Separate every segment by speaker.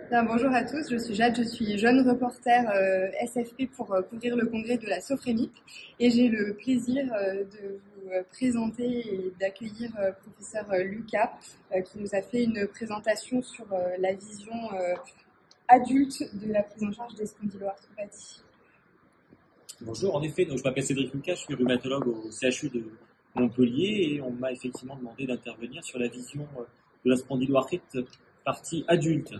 Speaker 1: Bien, bonjour à tous, je suis Jade, je suis jeune reporter SFP pour couvrir le congrès de la Sophrénique et j'ai le plaisir de vous présenter et d'accueillir professeur Lucas qui nous a fait une présentation sur la vision adulte de la prise en charge des spondyloarthropathies.
Speaker 2: Bonjour, en effet, donc je m'appelle Cédric Lucas, je suis rhumatologue au CHU de Montpellier et on m'a effectivement demandé d'intervenir sur la vision de la spondyloarthrite partie adulte,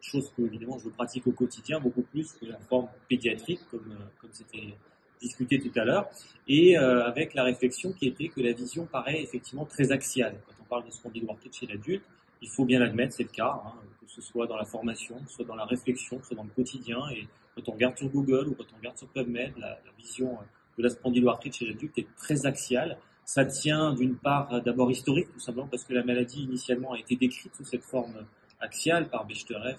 Speaker 2: chose que évidemment je pratique au quotidien beaucoup plus que la forme pédiatrique comme c'était discuté tout à l'heure, et avec la réflexion qui était que la vision paraît effectivement très axiale. Quand on parle de spondyloarthrite chez l'adulte, il faut bien l'admettre, c'est le cas, hein, que ce soit dans la formation, que ce soit dans la réflexion, que ce soit dans le quotidien, et quand on regarde sur Google ou quand on regarde sur PubMed, la vision de la spondyloarthrite chez l'adulte est très axiale. Ça tient d'une part d'abord historique, tout simplement parce que la maladie initialement a été décrite sous cette forme axiale par Bechterew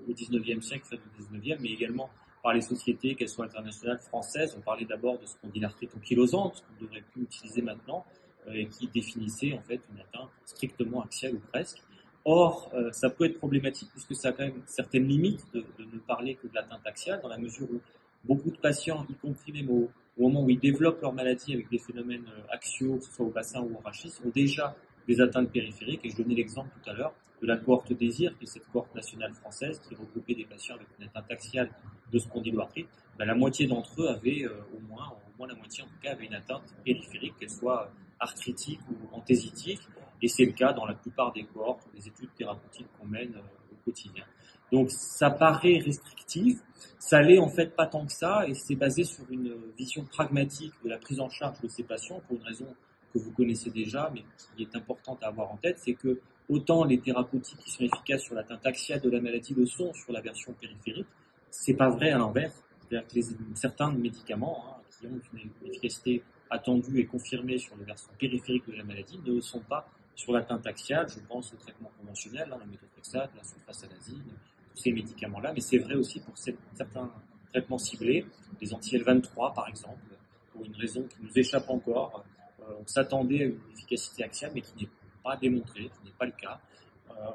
Speaker 2: au 19e siècle, fin du 19e, mais également par les sociétés, qu'elles soient internationales, françaises. On parlait d'abord de spondylarthrite ankylosante, qu'on devrait plus utiliser maintenant, et qui définissait en fait une atteinte strictement axiale ou presque. Or, ça peut être problématique puisque ça a quand même certaines limites de ne parler que de l'atteinte axiale, dans la mesure où beaucoup de patients, y compris même au moment où ils développent leur maladie avec des phénomènes axiaux, que ce soit au bassin ou au rachis, ont déjà des atteintes périphériques. Et je donnais l'exemple tout à l'heure de la cohorte DÉSIR, qui est cette cohorte nationale française qui regroupait des patients avec une atteinte axiale de spondyloarthrite. Ben, la moitié d'entre eux avaient au moins la moitié en tout cas, avait une atteinte périphérique, qu'elle soit arthritique ou anthésitique. Et c'est le cas dans la plupart des cohortes ou des études thérapeutiques qu'on mène au quotidien. Donc ça paraît restrictif, ça l'est en fait pas tant que ça, et c'est basé sur une vision pragmatique de la prise en charge de ces patients pour une raison que vous connaissez déjà, mais qui est importante à avoir en tête, c'est que autant les thérapeutiques qui sont efficaces sur l'atteinte axiale de la maladie le sont sur la version périphérique, c'est pas vrai à l'inverse. C'est-à-dire que certains médicaments qui ont une efficacité attendue et confirmée sur la version périphérique de la maladie ne le sont pas sur l'atteinte axiale. Je pense au traitement conventionnel, la méthotrexate, la sulfasalazine, tous ces médicaments-là, mais c'est vrai aussi pour certains traitements ciblés, les anti-L23 par exemple, pour une raison qui nous échappe encore. On s'attendait à une efficacité axiale, mais qui n'est pas démontrée, qui n'est pas le cas.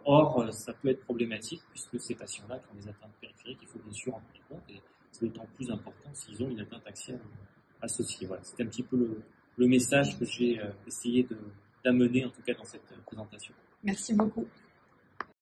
Speaker 2: Or, ça peut être problématique, puisque ces patients-là qui ont des atteintes périphériques, il faut bien sûr en tenir compte, et c'est d'autant plus important s'ils ont une atteinte axiale associée. Voilà, c'est un petit peu le message que j'ai essayé d'amener, en tout cas dans cette présentation.
Speaker 1: Merci beaucoup.